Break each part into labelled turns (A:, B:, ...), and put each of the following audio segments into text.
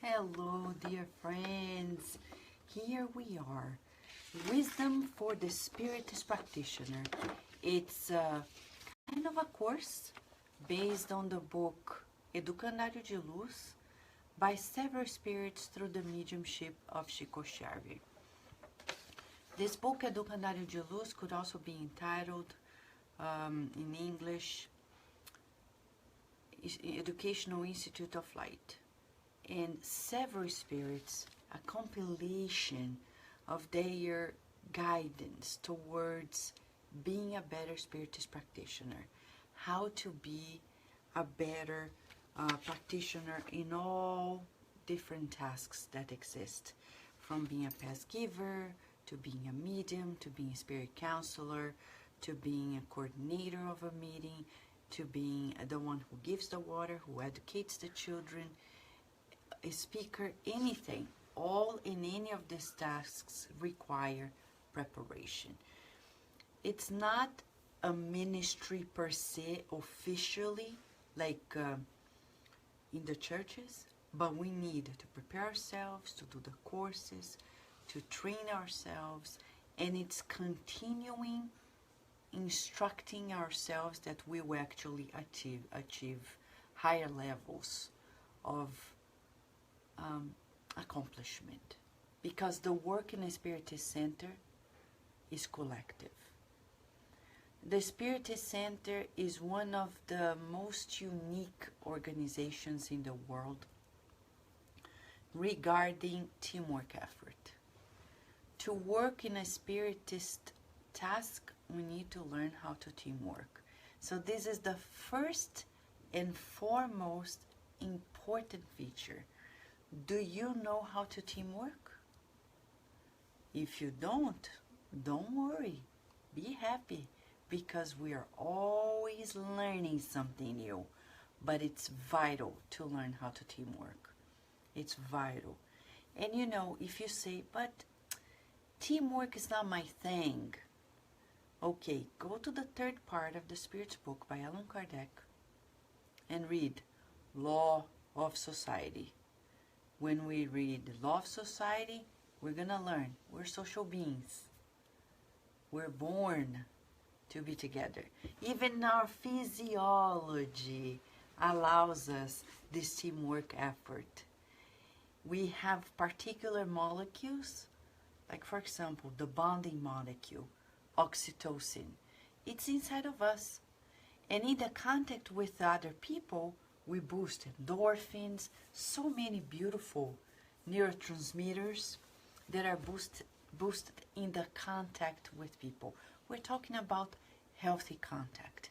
A: Hello, dear friends. Here we are. Wisdom for the Spiritist Practitioner. It's kind of a course based on the book Educandário de Luz by several spirits through the mediumship of Chico Xavier. This book, Educandário de Luz, could also be entitled in English, Educational Institute of Light. And several spirits, a compilation of their guidance towards being a better Spiritist practitioner, how to be a better practitioner in all different tasks that exist, from being a past giver, to being a medium, to being a spirit counselor, to being a coordinator of a meeting, to being the one who gives the water, who educates the children, a speaker, anything. All in any of these tasks require preparation. It's not a ministry per se officially, like in the churches, but we need to prepare ourselves, to do the courses, to train ourselves, and it's continuing instructing ourselves that we will actually achieve higher levels of accomplishment, because the work in a Spiritist Center is collective. The Spiritist Center is one of the most unique organizations in the world regarding teamwork effort. To work in a Spiritist task, we need to learn how to teamwork. So this is the first and foremost important feature. Do you know how to teamwork? If you don't worry. Be happy, because we are always learning something new. But it's vital to learn how to teamwork. It's vital. And you know, if you say, but teamwork is not my thing. Okay, go to the third part of the Spirit's book by Allan Kardec and read Law of Society. When we read the Law of Society, we're going to learn we're social beings. We're born to be together. Even our physiology allows us this teamwork effort. We have particular molecules, like for example, the bonding molecule, oxytocin. It's inside of us. And in the contact with other people, we boost endorphins, so many beautiful neurotransmitters that are boosted in the contact with people. We're talking about healthy contact.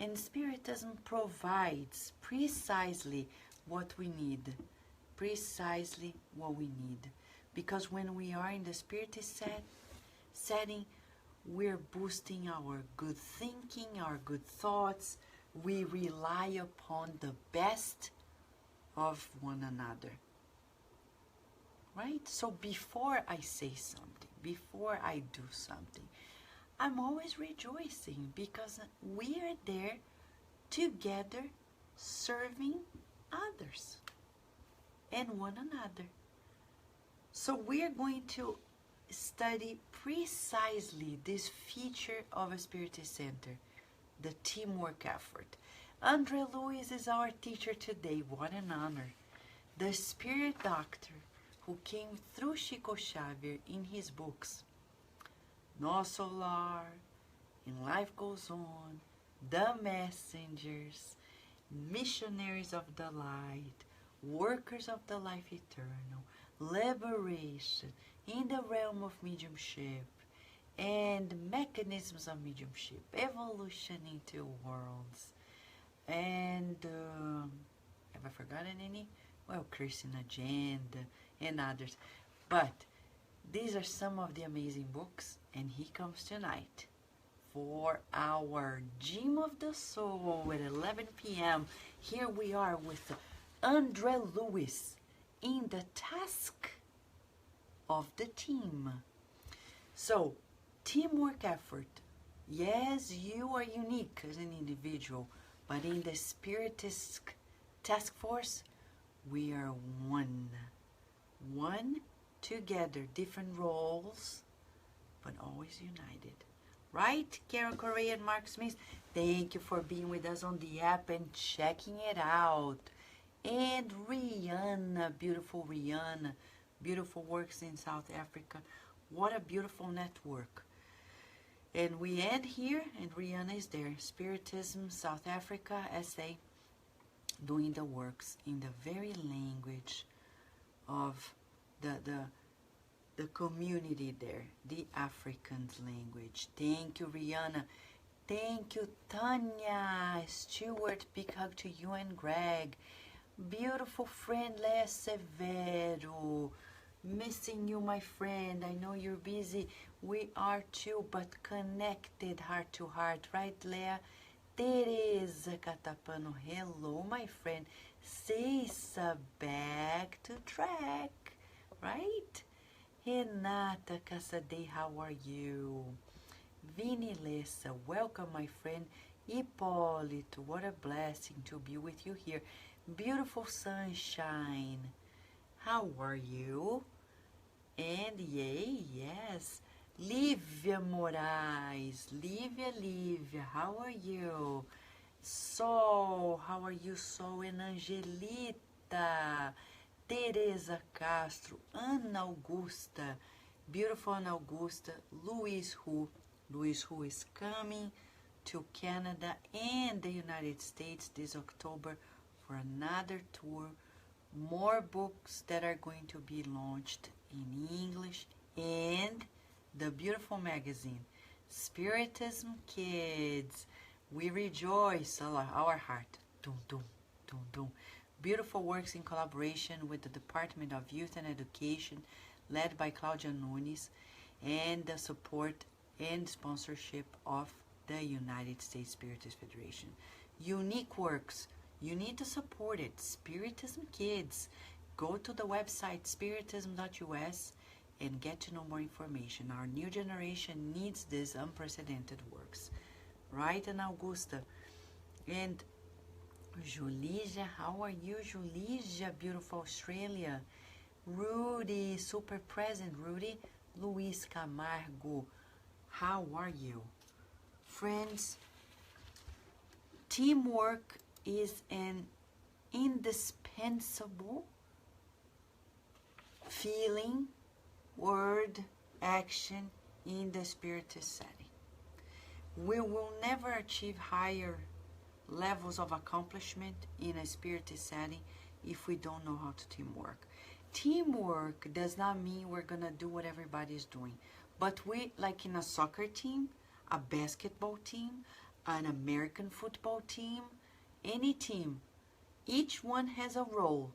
A: And Spiritism provides precisely what we need. Precisely what we need. Because when we are in the Spiritist setting, we're boosting our good thinking, our good thoughts. We rely upon the best of one another. Right? So before I say something, before I do something, I'm always rejoicing, because we are there together serving others and one another. So we're going to study precisely this feature of a Spiritist Center, the teamwork effort. Andre Luiz is our teacher today. What an honor. The spirit doctor who came through Chico Xavier in his books, Nosso Lar, In Life Goes On, The Messengers, Missionaries of the Light, Workers of the Life Eternal, Liberation, In the Realm of Mediumship, and Mechanisms of Mediumship, Evolution into Worlds, and have I forgotten any? Well, Christian Agenda and others. But these are some of the amazing books, and he comes tonight for our Gym of the Soul at 11 p.m. Here we are with Andre Luiz in the task of the team. So, teamwork effort. Yes, you are unique as an individual, but in the Spiritist task force, We are one. One together, different roles, but always united. Right, Carol Correa and Mark Smith? Thank you for being with us on the app and checking it out. And Rihanna, beautiful Rihanna, beautiful works in South Africa. What a beautiful network. And we end here, and Rihanna is there. Spiritism, South Africa, SA, doing the works in the very language of the community there, the Africans language. Thank you, Rihanna. Thank you, Tanya. Stuart, big hug to you and Greg. Beautiful friend, Lea Severo. Missing you, my friend. I know you're busy. We are too, but connected heart to heart. Right, Lea? Teresa Catapano. Hello, my friend. Cissa, back to track. Right? Renata Cassadei, how are you? Vini Lessa, welcome, my friend. Hipólito, what a blessing to be with you here. Beautiful sunshine. How are you? And yay, yes. Lívia Moraes. Lívia, how are you? Sol, how are you, Sol? And Angelita. Teresa Castro. Ana Augusta. Beautiful Ana Augusta. Luis Hu. Luis Hu is coming to Canada and the United States this October for another tour. More books that are going to be launched in English, and the beautiful magazine, Spiritism Kids. We rejoice, our heart. Dum, dum, dum, dum. Beautiful works in collaboration with the Department of Youth and Education, led by Claudia Nunes, and the support and sponsorship of the United States Spiritist Federation. Unique works. You need to support it. Spiritism Kids. Go to the website spiritism.us and get to know more information. Our new generation needs these unprecedented works. Right, and Augusta? And Julija, how are you, Julija? Beautiful Australia. Rudy, super present, Rudy. Luis Camargo, how are you? Friends, teamwork is an indispensable feeling, word, action in the Spiritist setting. We will never achieve higher levels of accomplishment in a Spiritist setting if we don't know how to teamwork. Teamwork does not mean we're gonna do what everybody's doing, but we, like in a soccer team, a basketball team, an American football team, any team, each one has a role,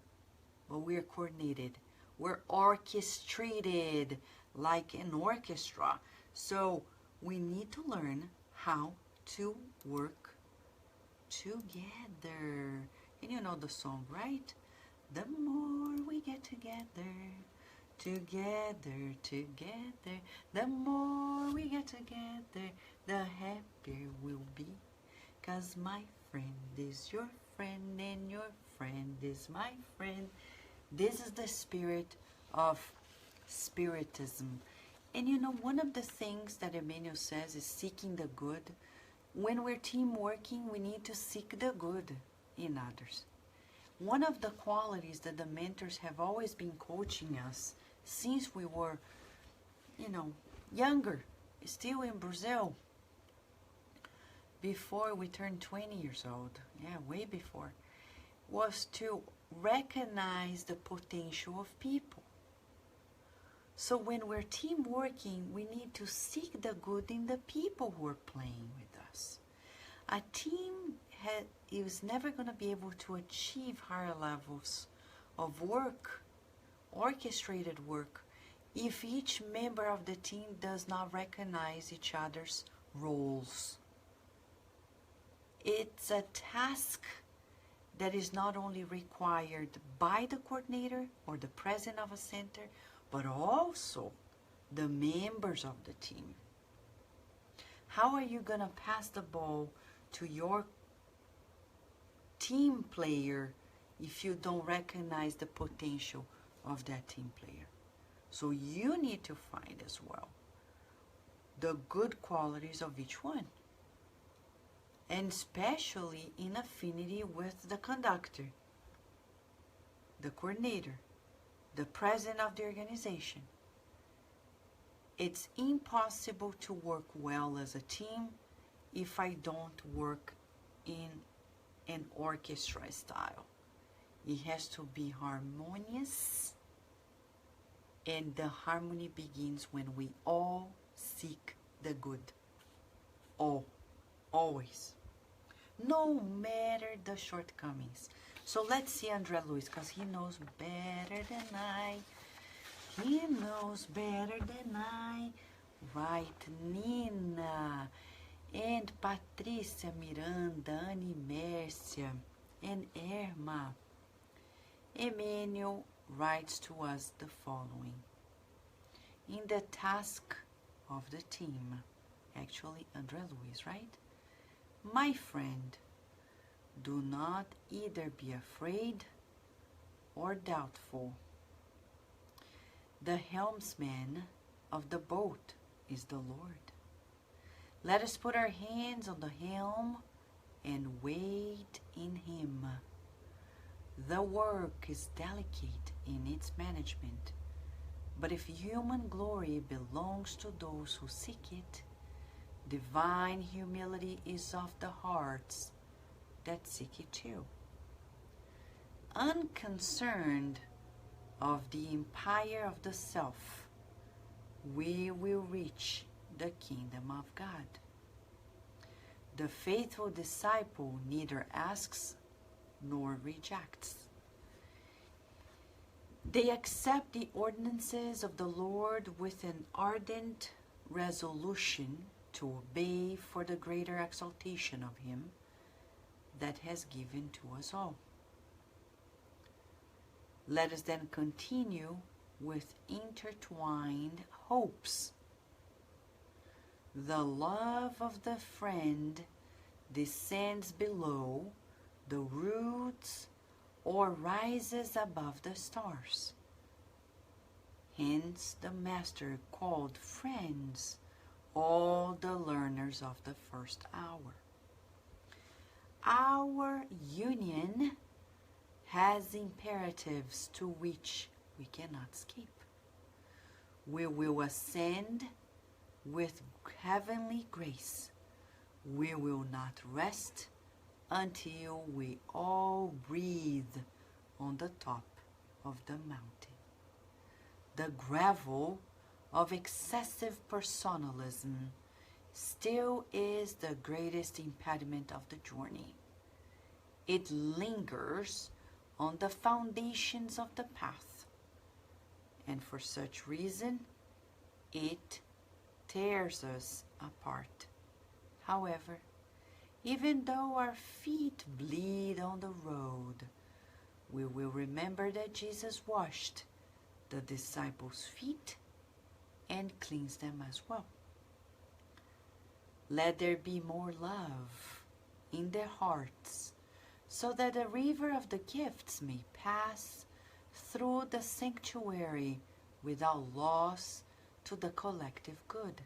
A: but we're coordinated. We're orchestrated like an orchestra. So we need to learn how to work together. And you know the song, right? The more we get together, the more we get together, the happier we'll be. 'Cause my friend is your friend and your friend is my friend. This is the spirit of Spiritism. And you know, one of the things that Emmanuel says is seeking the good. When we're team working, we need to seek the good in others. One of the qualities that the mentors have always been coaching us since we were, younger, still in Brazil, before we turned 20 years old, way before, was to recognize the potential of people. So when we're team working, we need to seek the good in the people who are playing with us. A team is never going to be able to achieve higher levels of work, orchestrated work, if each member of the team does not recognize each other's roles. It's a task that is not only required by the coordinator or the president of a center, but also the members of the team. How are you going to pass the ball to your team player if you don't recognize the potential of that team player. So you need to find as well the good qualities of each one, and especially in affinity with the conductor, the coordinator, the president of the organization. It's impossible to work well as a team if I don't work in an orchestra style. It has to be harmonious, and the harmony begins when we all seek the good. All. Always. No matter the shortcomings. So let's see André Luiz, because he knows better than I. He knows better than I. Right, Nina. And Patrícia Miranda, Annie Mércia, and Irma. Emmanuel writes to us the following. In the task of the team, actually André Luiz, right? My friend, do not either be afraid or doubtful. The helmsman of the boat is the Lord. Let us put our hands on the helm and wait in Him. The work is delicate in its management, but if human glory belongs to those who seek it, divine humility is of the hearts that seek it too. Unconcerned of the empire of the self, we will reach the kingdom of God. The faithful disciple neither asks nor rejects. They accept the ordinances of the Lord with an ardent resolution to obey for the greater exaltation of Him that has given to us all. Let us then continue with intertwined hopes. The love of the friend descends below the roots or rises above the stars. Hence the Master called friends all the learners of the first hour. Our union has imperatives to which we cannot escape. We will ascend with heavenly grace. We will not rest until we all breathe on the top of the mountain. The gravel of excessive personalism still is the greatest impediment of the journey. It lingers on the foundations of the path, and for such reason, it tears us apart. However, even though our feet bleed on the road, we will remember that Jesus washed the disciples' feet and cleansed them as well. Let there be more love in their hearts, so that the river of the gifts may pass through the sanctuary without loss to the collective good.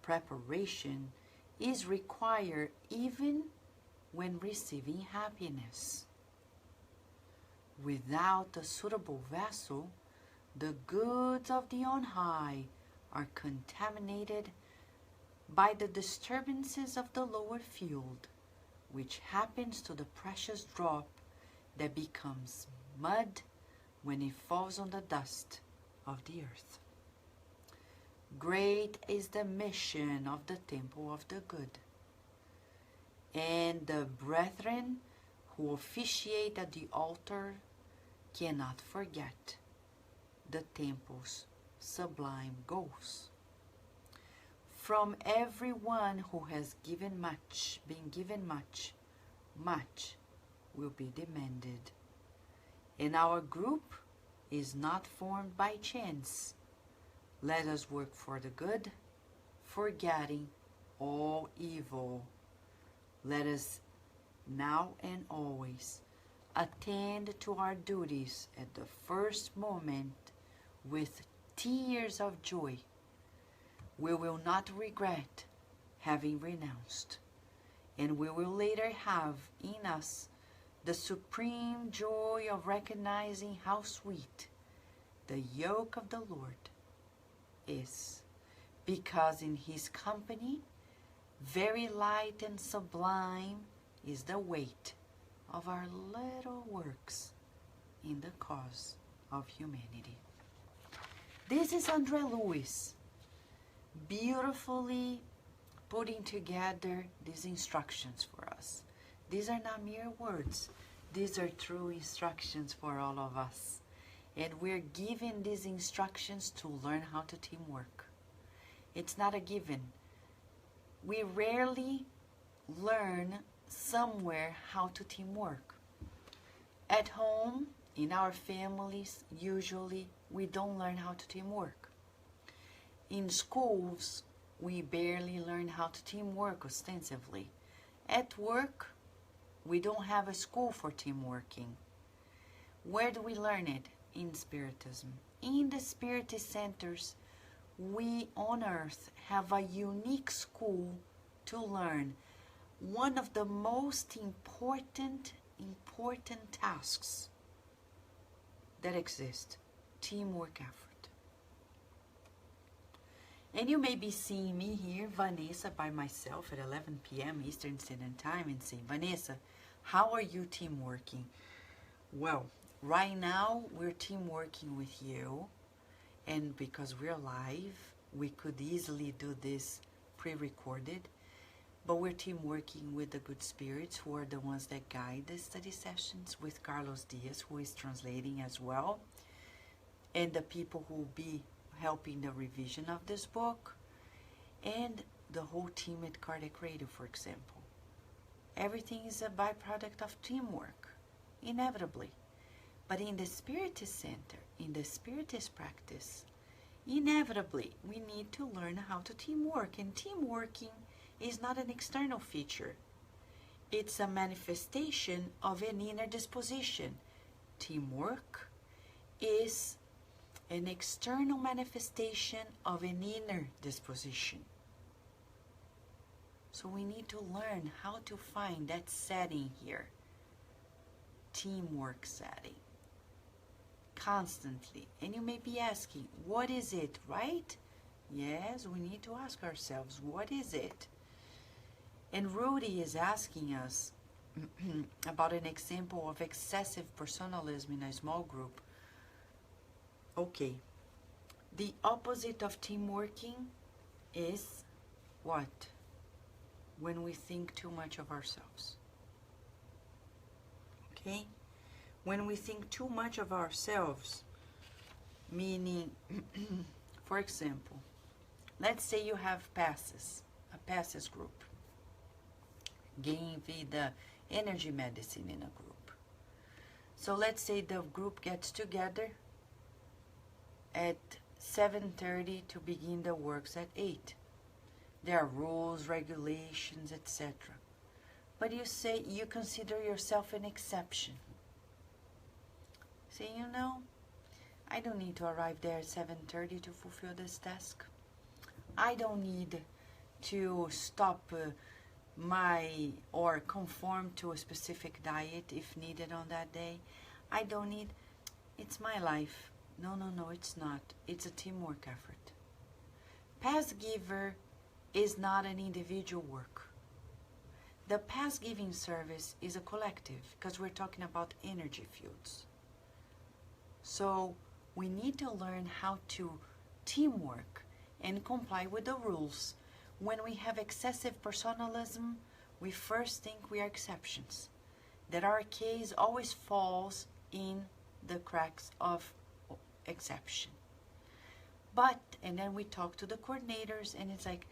A: Preparation is required even when receiving happiness. Without a suitable vessel, the goods of the on high are contaminated by the disturbances of the lower field, which happens to the precious drop that becomes mud when it falls on the dust of the earth. Great is the mission of the temple of the good, and the brethren who officiate at the altar cannot forget the temple's sublime goals. From everyone who has been given much, much will be demanded. And our group is not formed by chance. Let us work for the good, forgetting all evil. Let us now and always attend to our duties at the first moment with tears of joy, we will not regret having renounced, and we will later have in us the supreme joy of recognizing how sweet the yoke of the Lord is, because in his company, very light and sublime is the weight of our little works in the cause of humanity. This is Andre Lewis beautifully putting together these instructions for us. These are not mere words. These are true instructions for all of us. And we're given these instructions to learn how to teamwork. It's not a given. We rarely learn somewhere how to teamwork. At home, in our families, usually we don't learn how to teamwork. In schools, we barely learn how to teamwork ostensibly. At work, we don't have a school for teamworking. Where do we learn it? In Spiritism. In the Spiritist centers, we on earth have a unique school to learn one of the most important tasks that exist, teamwork effort. And you may be seeing me here, Vanessa, by myself at 11 p.m. Eastern Standard Time and saying, Vanessa, how are you teamworking? Well, right now we're teamworking with you, and because we're live, we could easily do this pre-recorded, but we're teamworking with the good spirits who are the ones that guide the study sessions, with Carlos Diaz, who is translating as well, and the people who will be helping the revision of this book, and the whole team at Cardiac Radio, for example. Everything is a byproduct of teamwork, inevitably. But in the Spiritist Center, in the Spiritist practice, inevitably we need to learn how to teamwork. And teamworking is not an external feature. It's a manifestation of an inner disposition. Teamwork is an external manifestation of an inner disposition. So we need to learn how to find that setting here. Teamwork setting. Constantly. And you may be asking, what is it, right? Yes, we need to ask ourselves, what is it? And Rudy is asking us about an example of excessive personalism in a small group. Okay, the opposite of teamworking is what? When we think too much of ourselves. Okay? When we think too much of ourselves, meaning, for example, let's say you have passes, a passes group, giving the energy medicine in a group. So let's say the group gets together at 7:30 to begin the works at 8. There are rules, regulations, etc. But you say you consider yourself an exception. Say, you know, I don't need to arrive there at 7:30 to fulfill this task. I don't need to stop or conform to a specific diet if needed on that day. I don't need, it's my life. No, it's not. It's a teamwork effort. Pass giver is not an individual work. The pass giving service is a collective, because we're talking about energy fields. So we need to learn how to teamwork and comply with the rules. When we have excessive personalism, we first think we are exceptions, that our case always falls in the cracks of exception. But, and then we talk to the coordinators, and it's like,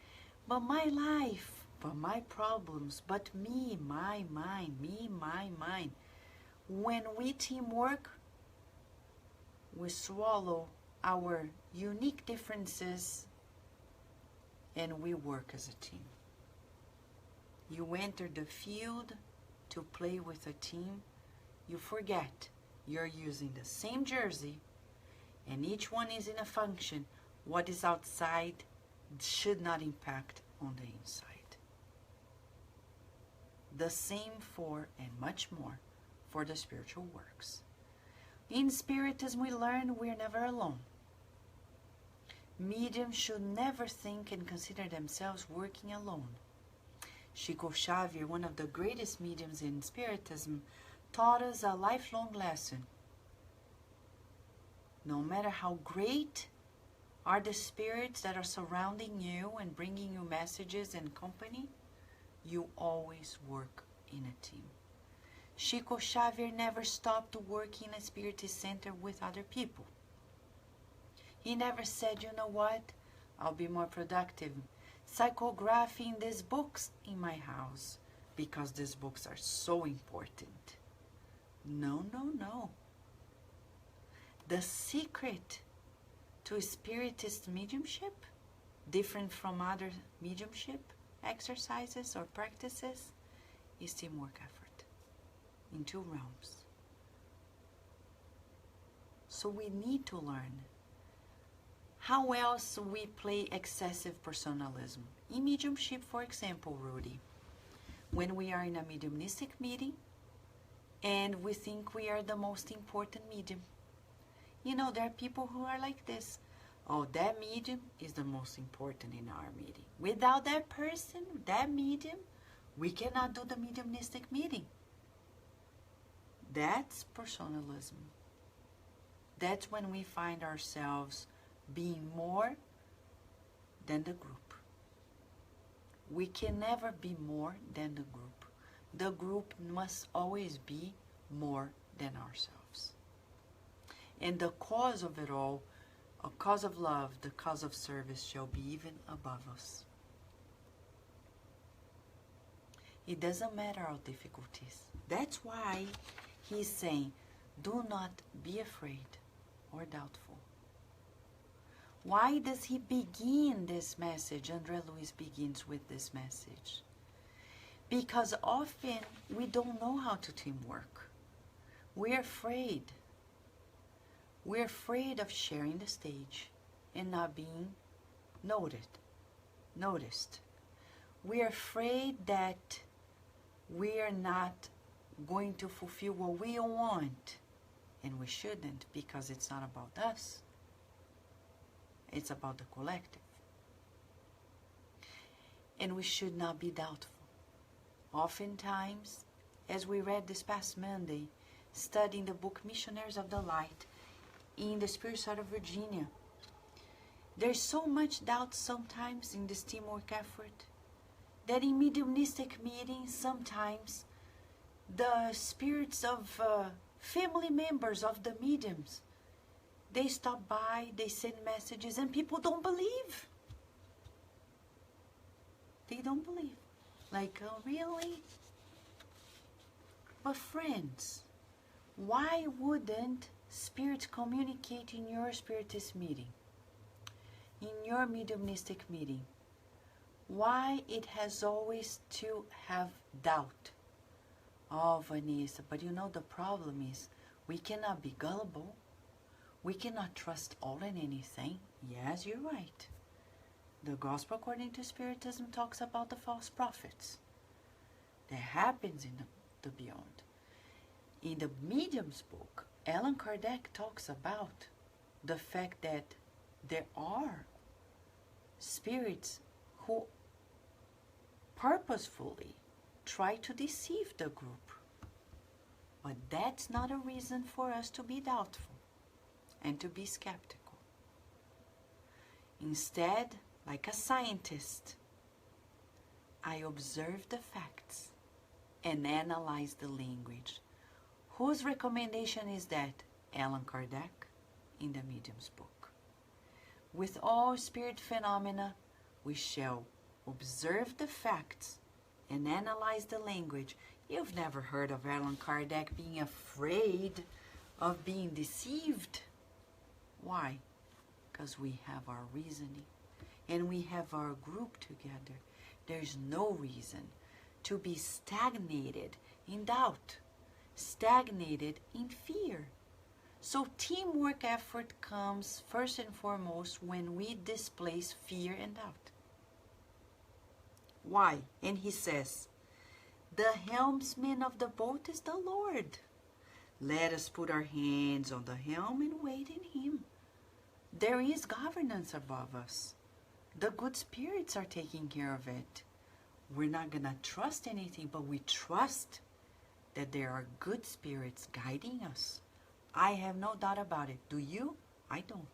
A: but my life, but my problems, but me, my, mine, me, my, mine. When we teamwork, we swallow our unique differences and we work as a team. You enter the field to play with a team, you forget you're using the same jersey and each one is in a function. What is outside should not impact on the inside. The same for, and much more, for the spiritual works. In Spiritism, we learn we're never alone. Mediums should never think and consider themselves working alone. Chico Xavier, one of the greatest mediums in Spiritism, taught us a lifelong lesson. No matter how great are the spirits that are surrounding you and bringing you messages and company, you always work in a team. Chico Xavier never stopped working in a Spiritist center with other people. He never said, you know what, I'll be more productive psychographing these books in my house because these books are so important. No, no, no. The secret to Spiritist mediumship, different from other mediumship exercises or practices, is teamwork effort in two realms. So we need to learn how else we play excessive personalism. In mediumship, for example, Rudy, when we are in a mediumistic meeting and we think we are the most important medium. You know, there are people who are like this. Oh, that medium is the most important in our meeting. Without that person, that medium, we cannot do the mediumistic meeting. That's personalism. That's when we find ourselves being more than the group. We can never be more than the group. The group must always be more than ourselves. And the cause of it all, a cause of love, the cause of service, shall be even above us. It doesn't matter our difficulties. That's why he's saying, do not be afraid or doubtful. Why does he begin this message? André Luiz begins with this message. Because often we don't know how to teamwork. We're afraid. We're afraid of sharing the stage and not being noticed. We're afraid that we are not going to fulfill what we want. And we shouldn't, because it's not about us. It's about the collective. And we should not be doubtful. Oftentimes, as we read this past Monday, studying the book Missionaries of the Light in the Spirit side of Virginia, there's so much doubt sometimes in this teamwork effort that in mediumistic meetings, sometimes the spirits of family members of the mediums, they stop by, they send messages, and people don't believe. They don't believe. Like, oh, really? But friends, why wouldn't spirits communicate in your spiritist meeting? In your mediumistic meeting? Why it has always to have doubt? Oh, Vanessa, but you know the problem is we cannot be gullible. We cannot trust all and anything. Yes, you're right. The Gospel according to Spiritism talks about the false prophets. That happens in the beyond. In the Medium's book, Allan Kardec talks about the fact that there are spirits who purposefully try to deceive the group. But that's not a reason for us to be doubtful and to be skeptical. Instead, like a scientist, I observe the facts and analyze the language. Whose recommendation is that? Allan Kardec in the Medium's book. With all spirit phenomena, we shall observe the facts and analyze the language. You've never heard of Allan Kardec being afraid of being deceived. Why? Because we have our reasoning and we have our group together. There's no reason to be stagnated in doubt. stagnated in fear. So teamwork effort comes first and foremost when we displace fear and doubt. Why? And he says, the helmsman of the boat is the Lord. Let us put our hands on the helm and wait in him. There is governance above us. The good spirits are taking care of it. We're not going to trust anything, but we trust that there are good spirits guiding us. I have no doubt about it. Do you? I don't.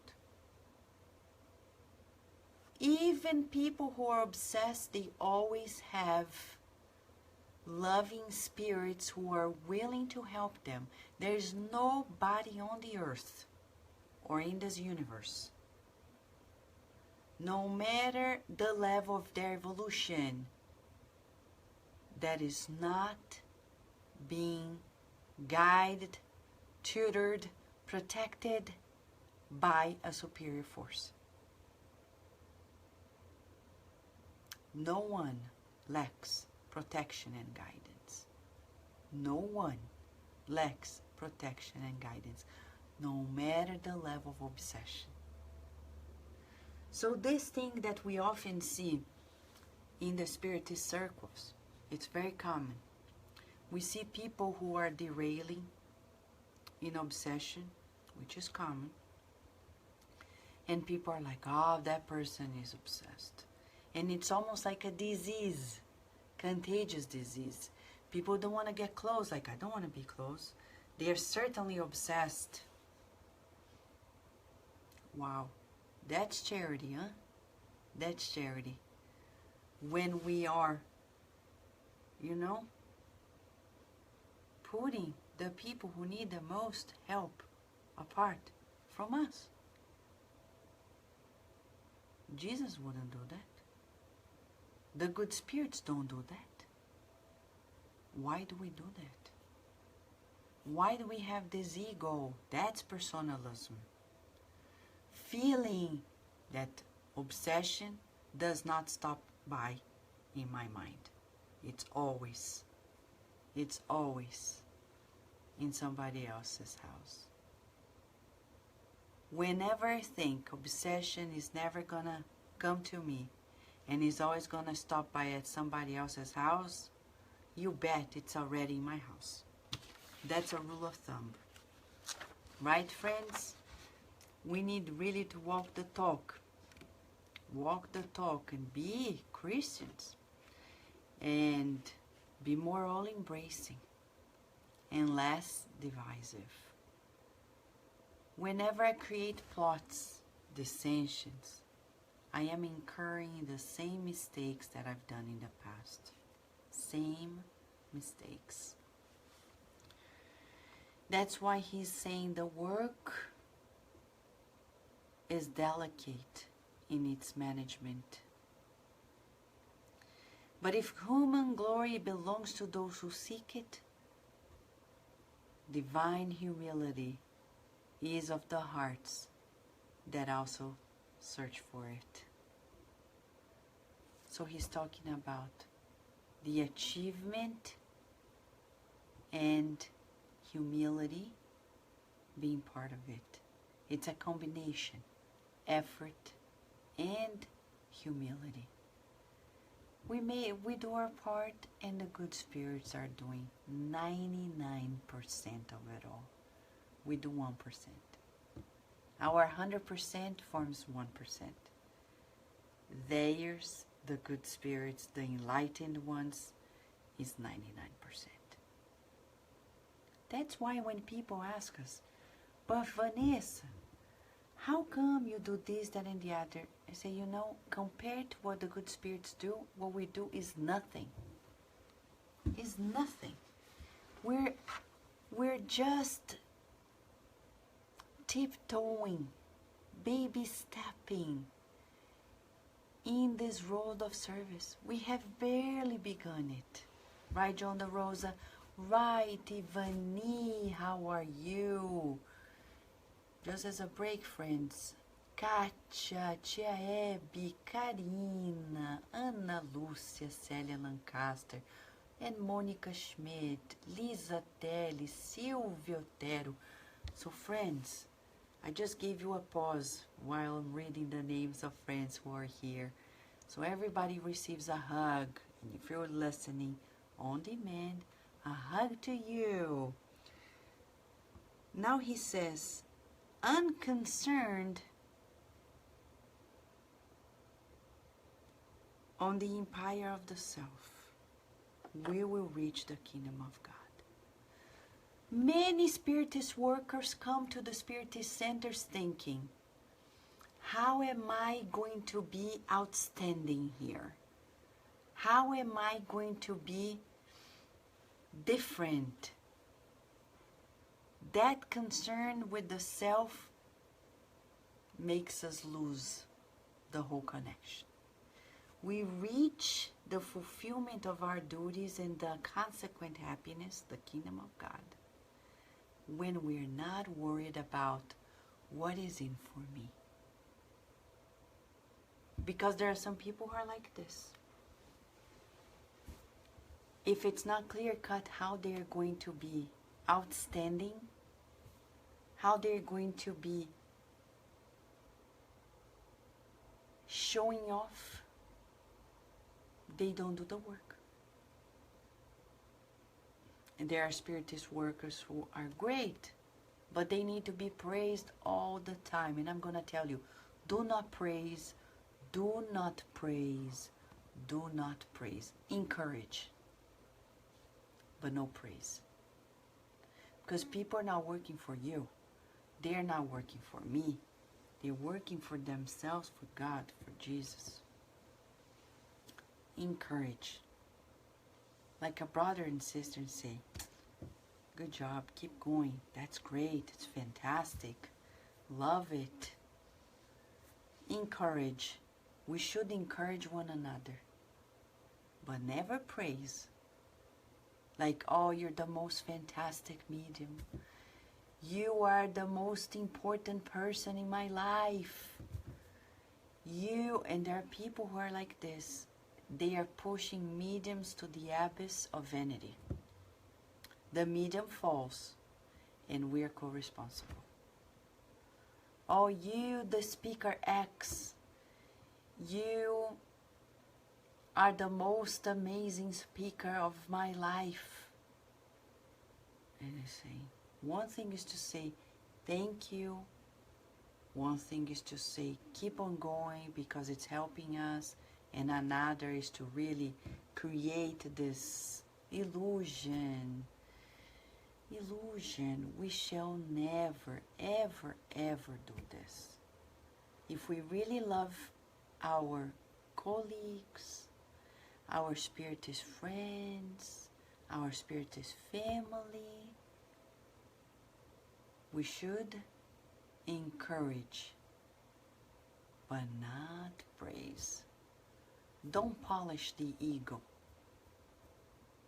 A: Even people who are obsessed, they always have loving spirits who are willing to help them. There is nobody on the earth or in this universe, no matter the level of their evolution, that is not being guided, tutored, protected by a superior force. No one lacks protection and guidance. No one lacks protection and guidance, no matter the level of obsession. So this thing that we often see in the spiritist circles, it's very common. We see people who are derailing in obsession, which is common. And people are like, oh, that person is obsessed. And it's almost like a disease, contagious disease. People don't want to get close, like I don't want to be close. They are certainly obsessed. Wow, that's charity, huh? That's charity. When we are, putting the people who need the most help apart from us. Jesus wouldn't do that. The good spirits don't do that. Why do we do that? Why do we have this ego? That's personalism. Feeling that obsession does not stop by in my mind. It's always in somebody else's house. Whenever I think obsession is never gonna come to me and is always gonna stop by at somebody else's house, you bet it's already in my house. That's a rule of thumb. Right, friends? We need really to walk the talk. Walk the talk and be Christians. And be more all-embracing and less divisive. Whenever I create plots, dissensions, I am incurring the same mistakes that I've done in the past. Same mistakes. That's why he's saying the work is delicate in its management. But if human glory belongs to those who seek it, divine humility is of the hearts that also search for it. So he's talking about the achievement and humility being part of it. It's a combination, effort and humility. We do our part, and the good spirits are doing 99% of it all. We do 1%. Our 100% forms 1%. Theirs, the good spirits, the enlightened ones, is 99%. That's why when people ask us, but Vanessa, how come you do this, that, and the other? I say, compared to what the good spirits do, what we do is nothing. Is nothing. We're just tiptoeing, baby stepping in this road of service. We have barely begun it. Right, John De Rosa? Right, Ivani, how are you? Just as a break, friends. Kátia, Tia Hebe, Karina, Ana Lúcia, Célia Lancaster, and Monica Schmidt, Lisa Telly, Silvio Otero. So friends, I just gave you a pause while I'm reading the names of friends who are here. So everybody receives a hug. And if you're listening on demand, a hug to you. Now he says, unconcerned on the empire of the self, we will reach the kingdom of God. Many Spiritist workers come to the Spiritist centers thinking, how am I going to be outstanding here? How am I going to be different? That concern with the self makes us lose the whole connection. We reach the fulfillment of our duties and the consequent happiness, the kingdom of God, when we're not worried about what is in for me. Because there are some people who are like this. If it's not clear-cut how they're going to be outstanding, how they're going to be showing off, they don't do the work. And there are Spiritist workers who are great, but they need to be praised all the time. And I'm going to tell you, do not praise, do not praise, do not praise. Encourage, but no praise. Because people are not working for you. They're not working for me. They're working for themselves, for God, for Jesus. Encourage. Like a brother and sister say, good job, keep going. That's great, it's fantastic. Love it. Encourage. We should encourage one another. But never praise. Like, oh, you're the most fantastic medium. You are the most important person in my life. And there are people who are like this. They are pushing mediums to the abyss of vanity. The medium falls, and we are co-responsible. Oh, you, the speaker X, you are the most amazing speaker of my life. And I say, one thing is to say, thank you. One thing is to say, keep on going because it's helping us. And another is to really create this illusion. We shall never, ever, ever do this. If we really love our colleagues, our Spiritist friends, our Spiritist family, we should encourage, but not praise. Don't polish the ego.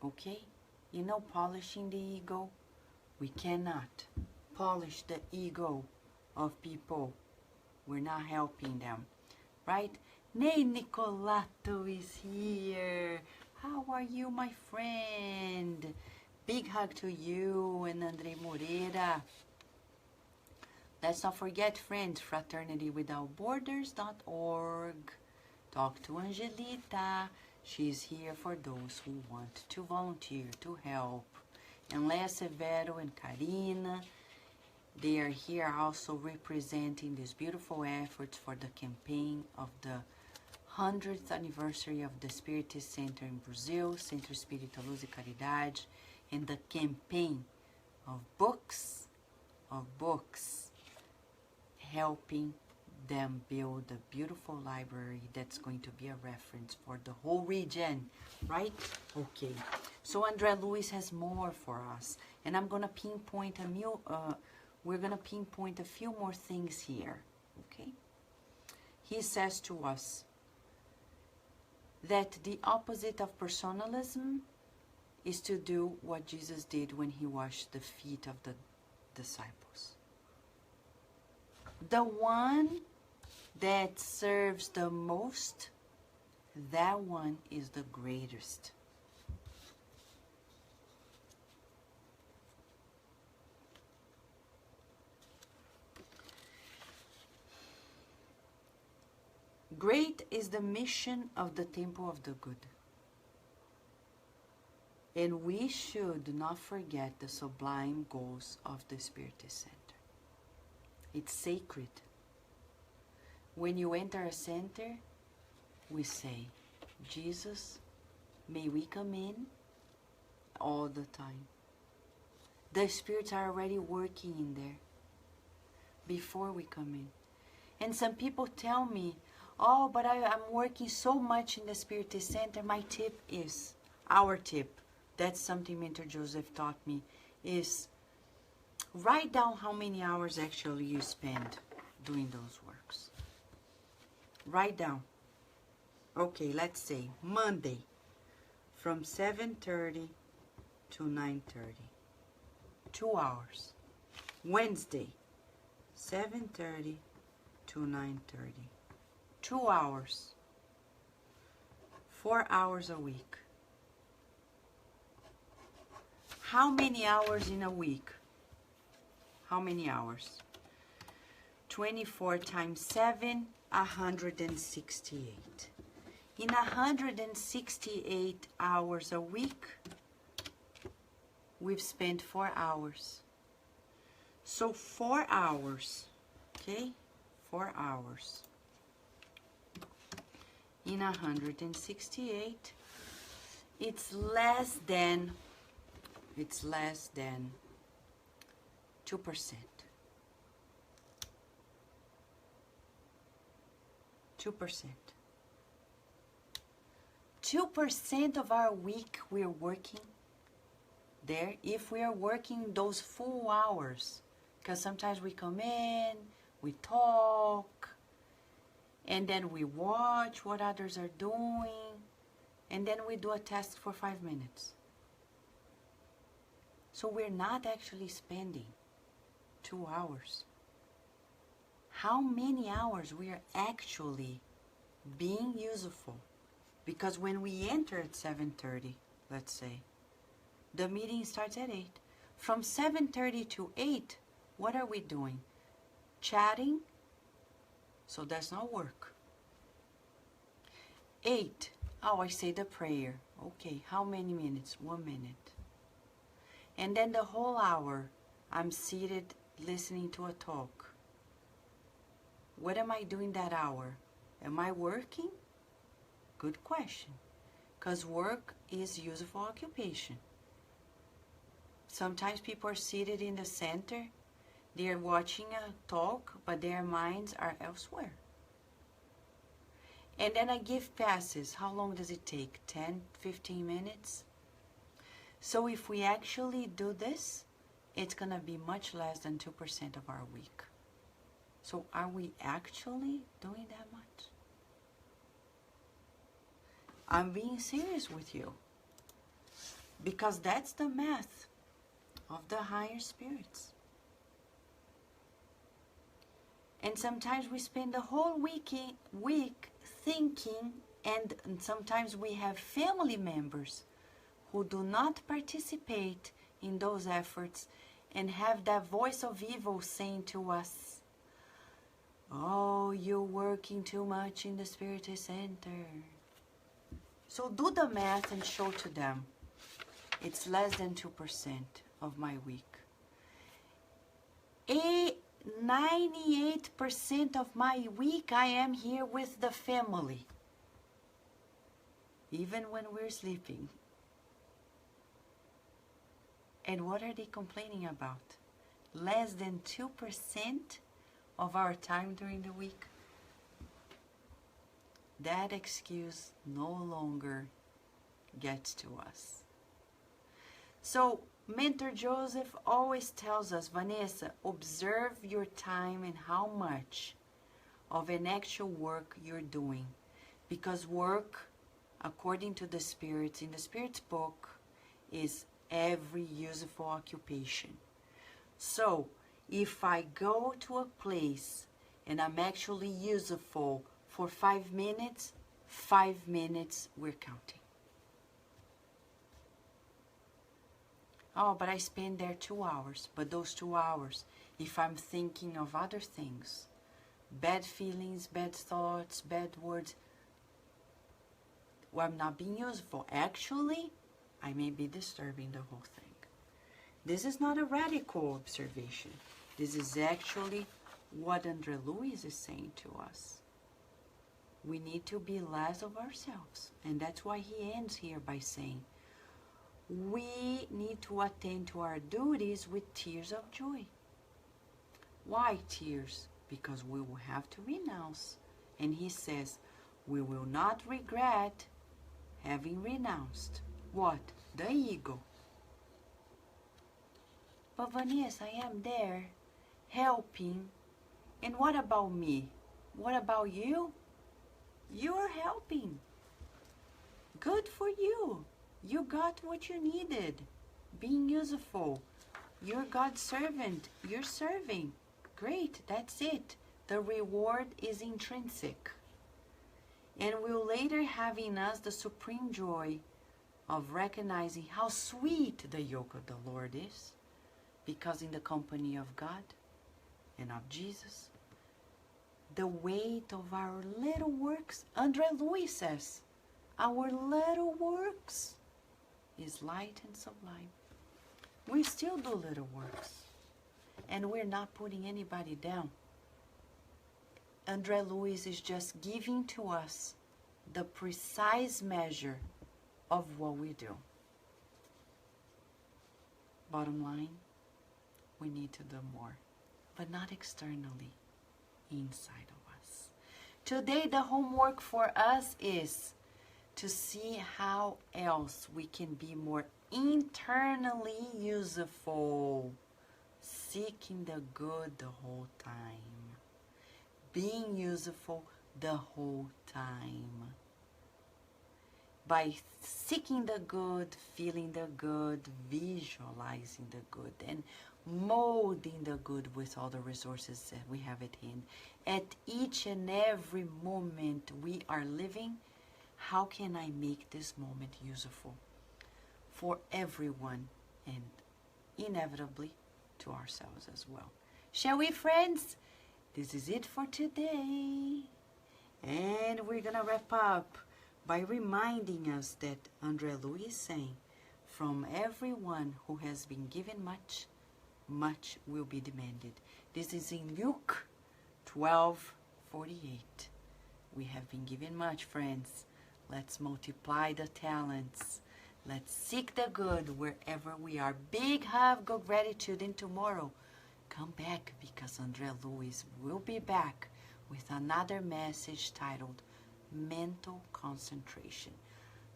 A: Okay? You know, polishing the ego? We cannot polish the ego of people. We're not helping them. Right? Ney Nicolato is here. How are you, my friend? Big hug to you and Andre Moreira. Let's not forget, friends, fraternitywithoutborders.org. Talk to Angelita. She's here for those who want to volunteer, to help. And Lea Severo and Karina, they are here also representing these beautiful efforts for the campaign of the 100th anniversary of the Spiritist Center in Brazil, Centro Espírita Luz e Caridade, and the campaign of books, helping them build a beautiful library that's going to be a reference for the whole region, right? Okay, so André Luiz has more for us, and I'm gonna pinpoint we're gonna pinpoint a few more things here, okay? He says to us that the opposite of personalism is to do what Jesus did when he washed the feet of the disciples. The one that serves the most, that one is the greatest. Great is the mission of the Temple of the Good. And we should not forget the sublime goals of the Spiritist Center. It's sacred. When you enter a center, we say, Jesus, may we come in all the time. The spirits are already working in there before we come in. And some people tell me, oh, but I'm working so much in the Spiritist Center. My tip is, our tip, that's something Mentor Joseph taught me, is write down how many hours actually you spend doing those works. Write down. Okay, let's say Monday from 7:30 to 9:30. 2 hours. Wednesday, 7:30 to 9:30. 2 hours. 4 hours a week. How many hours in a week? How many hours? 24 times 7, 168. In 168 hours a week, we've spent 4 hours. So 4 hours, okay? 4 hours. In 168, it's less than 2%. 2%. 2% of our week we're working there. If we are working those full hours, because sometimes we come in, we talk, and then we watch what others are doing, and then we do a task for 5 minutes. So we're not actually spending 2 hours. How many hours we are actually being useful? Because when we enter at 7:30, let's say, the meeting starts at 8. From 7:30 to 8, what are we doing? Chatting. So that's not work. 8. Oh, I say the prayer. Okay, how many minutes? 1 minute. And then the whole hour, I'm seated listening to a talk. What am I doing that hour? Am I working? Good question. Because work is useful occupation. Sometimes people are seated in the center, they are watching a talk, but their minds are elsewhere. And then I give passes. How long does it take? 10, 15 minutes? So if we actually do this, it's going to be much less than 2% of our week. So are we actually doing that much? I'm being serious with you. Because that's the math of the higher spirits. And sometimes we spend the whole week thinking, and sometimes we have family members who do not participate in those efforts and have that voice of evil saying to us, oh, you're working too much in the Spiritist Center. So do the math and show to them. It's less than 2% of my week. 98% of my week I am here with the family. Even when we're sleeping. And what are they complaining about? Less than 2% of our time during the week? That excuse no longer gets to us. So, Mentor Joseph always tells us, Vanessa, observe your time and how much of an actual work you're doing. Because work, according to the spirits, in the Spirit's book, is every useful occupation. So, if I go to a place and I'm actually useful for 5 minutes, 5 minutes we're counting. Oh, but I spend there 2 hours. But those 2 hours, if I'm thinking of other things, bad feelings, bad thoughts, bad words. Well, I'm not being useful. Actually, I may be disturbing the whole thing. This is not a radical observation. This is actually what Andre Luis is saying to us. We need to be less of ourselves. And that's why he ends here by saying, we need to attend to our duties with tears of joy. Why tears? Because we will have to renounce. And he says, we will not regret having renounced. What? The ego. But Vanessa, I am there, helping. And what about me? What about you? You are helping. Good for you. You got what you needed. Being useful. You're God's servant. You're serving. Great, that's it. The reward is intrinsic. And will later have in us the supreme joy of recognizing how sweet the yoke of the Lord is. Because in the company of God and of Jesus, the weight of our little works, Andre Luis says, our little works is light and sublime. We still do little works. And we're not putting anybody down. Andre Luis is just giving to us the precise measure of what we do. Bottom line, we need to do more, but not externally, inside of us. Today, the homework for us is to see how else we can be more internally useful, seeking the good the whole time, being useful the whole time. By seeking the good, feeling the good, visualizing the good, and molding the good with all the resources that we have at hand. At each and every moment we are living, how can I make this moment useful for everyone and inevitably to ourselves as well? Shall we, friends? This is it for today. And we're going to wrap up by reminding us that Andre Luis is saying, from everyone who has been given much, much will be demanded. This is in Luke 12:48. We have been given much, friends. Let's multiply the talents. Let's seek the good wherever we are. Big hug of gratitude. And tomorrow, come back because Andre Luis will be back with another message titled Mental Concentration.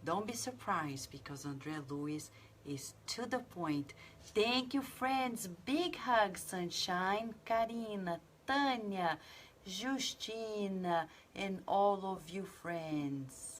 A: Don't be surprised because Andre Luis is to the point. Thank you, friends. Big hug, Sunshine, Karina, Tanya, Justina, and all of you friends.